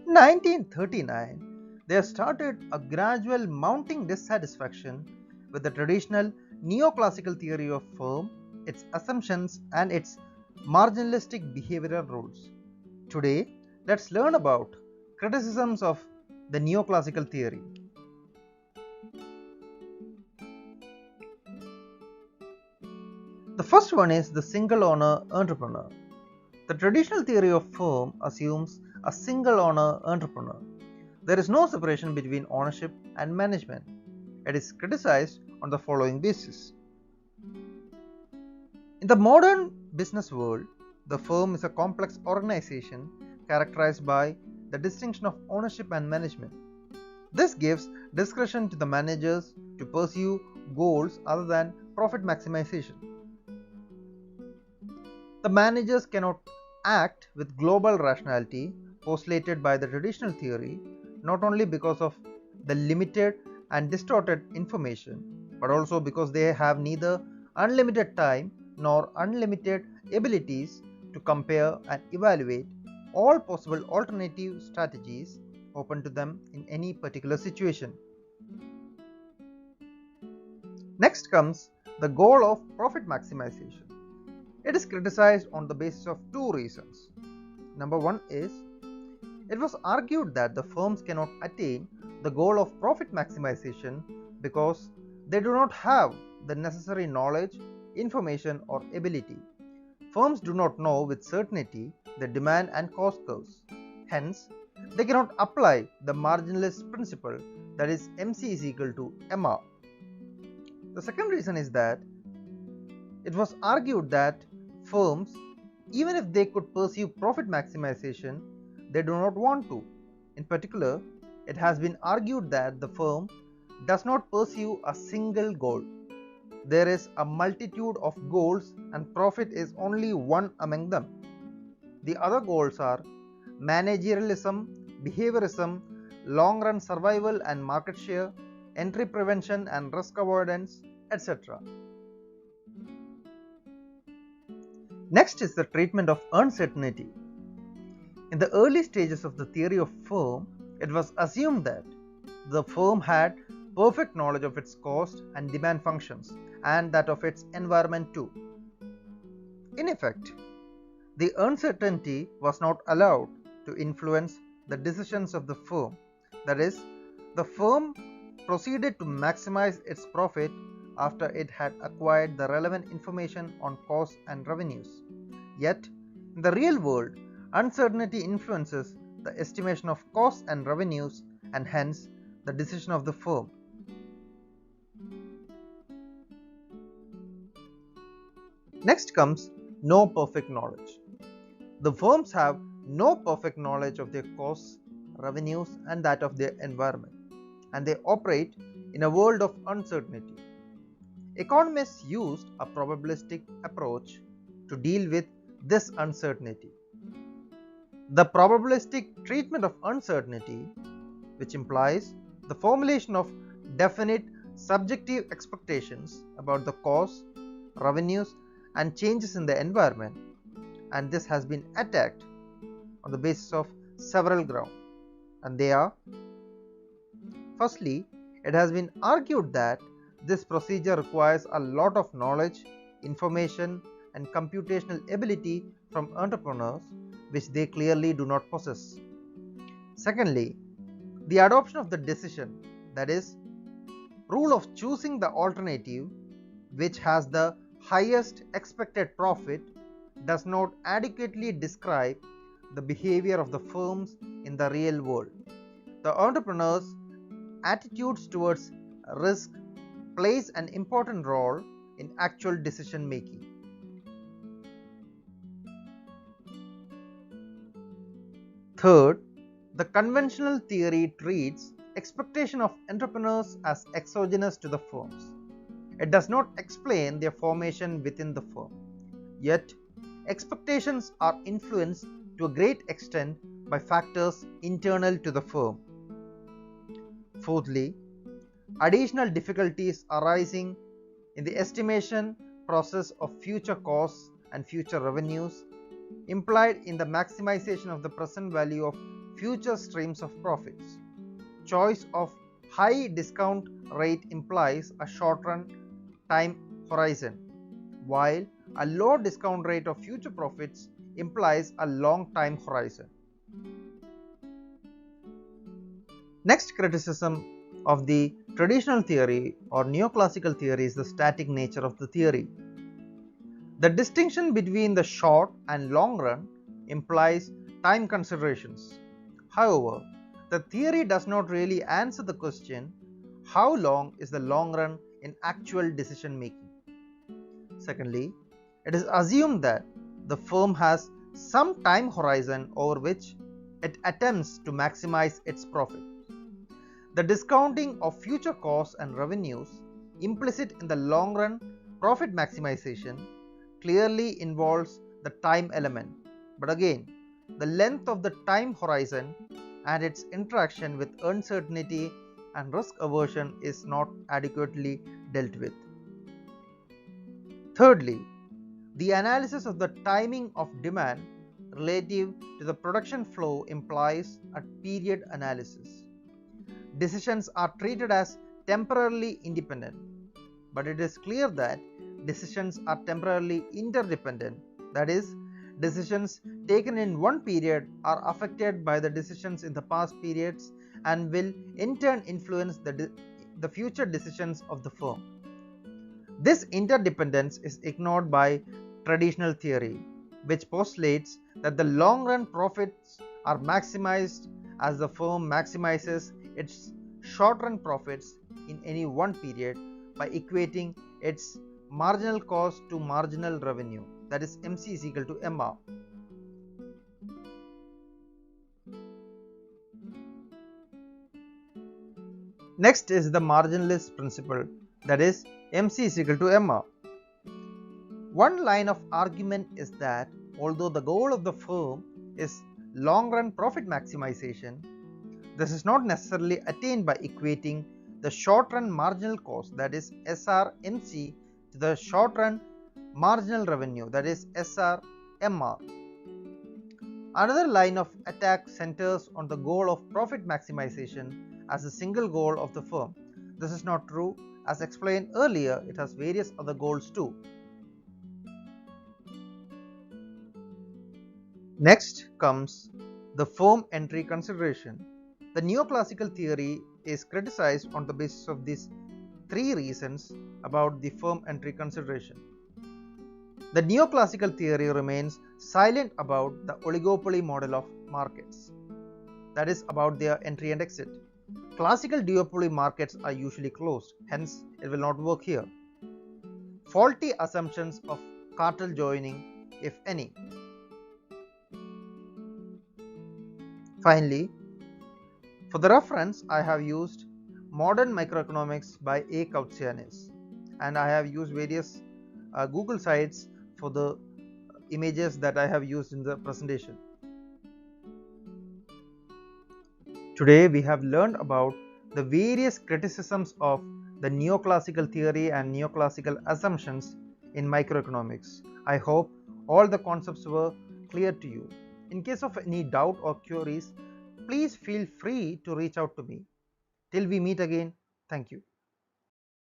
In 1939, there started a gradual mounting dissatisfaction with the traditional neoclassical theory of firm, its assumptions, and its marginalistic behavioral rules. Today, let's learn about criticisms of the neoclassical theory. The first one is the single owner entrepreneur. The traditional theory of firm assumes a single owner entrepreneur. There is no separation between ownership and management. It is criticized on the following basis. In the modern business world, the firm is a complex organization characterized by the distinction of ownership and management. This gives discretion to the managers to pursue goals other than profit maximization. The managers cannot act with global rationality postulated by the traditional theory, not only because of the limited and distorted information, but also because they have neither unlimited time nor unlimited abilities to compare and evaluate all possible alternative strategies open to them in any particular situation. Next comes the goal of profit maximization. It is criticized on the basis of two reasons. Number one is, it was argued that the firms cannot attain the goal of profit maximization because they do not have the necessary knowledge, information, or ability. Firms do not know with certainty the demand and cost curves. Hence, they cannot apply the marginalist principle, that is MC is equal to MR. The second reason is that it was argued that firms, even if they could pursue profit maximization, they do not want to. In particular, it has been argued that the firm does not pursue a single goal. There is a multitude of goals and profit is only one among them. The other goals are managerialism, behaviorism, long run survival and market share, entry prevention and risk avoidance, etc. Next is the treatment of uncertainty. In the early stages of the theory of firm, it was assumed that the firm had perfect knowledge of its cost and demand functions and that of its environment too. In effect, the uncertainty was not allowed to influence the decisions of the firm. That is, the firm proceeded to maximize its profit after it had acquired the relevant information on costs and revenues. Yet, in the real world, uncertainty influences the estimation of costs and revenues and hence the decision of the firm. Next comes no perfect knowledge. The firms have no perfect knowledge of their costs, revenues, and that of their environment, and they operate in a world of uncertainty. Economists used a probabilistic approach to deal with this uncertainty. The probabilistic treatment of uncertainty, which implies the formulation of definite subjective expectations about the costs, revenues, and changes in the environment, and this has been attacked on the basis of several grounds, and they are: firstly, it has been argued that this procedure requires a lot of knowledge, information, and computational ability from entrepreneurs, which they clearly do not possess. Secondly, the adoption of the decision, that is, rule of choosing the alternative which has the highest expected profit, does not adequately describe the behavior of the firms in the real world. The entrepreneurs' attitudes towards risk plays an important role in actual decision making. Third, the conventional theory treats expectation of entrepreneurs as exogenous to the firms. It does not explain their formation within the firm. Yet, expectations are influenced to a great extent by factors internal to the firm. Fourthly, additional difficulties arising in the estimation process of future costs and future revenues implied in the maximization of the present value of future streams of profits. Choice of high discount rate implies a short-run time horizon, while a low discount rate of future profits implies a long time horizon. Next criticism of the traditional theory or neoclassical theory is the static nature of the theory. The distinction between the short and long run implies time considerations. However, the theory does not really answer the question, how long is the long run in actual decision making? Secondly, it is assumed that the firm has some time horizon over which it attempts to maximize its profit. The discounting of future costs and revenues implicit in the long run profit maximization clearly involves the time element, but again, the length of the time horizon and its interaction with uncertainty and risk aversion is not adequately dealt with. Thirdly, the analysis of the timing of demand relative to the production flow implies a period analysis. Decisions are treated as temporarily independent, but it is clear that decisions are temporarily interdependent. That is, decisions taken in one period are affected by the decisions in the past periods and will in turn influence the future decisions of the firm. This interdependence is ignored by traditional theory, which postulates that the long run profits are maximized as the firm maximizes its short run profits in any one period by equating its marginal cost to marginal revenue, that is MC is equal to MR. Next is the marginalist principle, that is MC is equal to MR. One line of argument is that although the goal of the firm is long run profit maximization, this is not necessarily attained by equating the short run marginal cost, that is SRMC, to the short run marginal revenue, that is SRMR. Another line of attack centers on the goal of profit maximization as a single goal of the firm. This is not true. As explained earlier, it has various other goals too. Next comes the firm entry consideration. The neoclassical theory is criticized on the basis of these three reasons about the firm entry consideration. The neoclassical theory remains silent about the oligopoly model of markets, that is, about their entry and exit. Classical duopoly markets are usually closed, hence it will not work here. Faulty assumptions of cartel joining, if any. Finally, for the reference, I have used Modern Microeconomics by A. Kautsianis, and I have used various Google sites for the images that I have used in the presentation. Today we have learned about the various criticisms of the neoclassical theory and neoclassical assumptions in microeconomics. I hope all the concepts were clear to you. In case of any doubt or queries, please feel free to reach out to me. Till we meet again, thank you.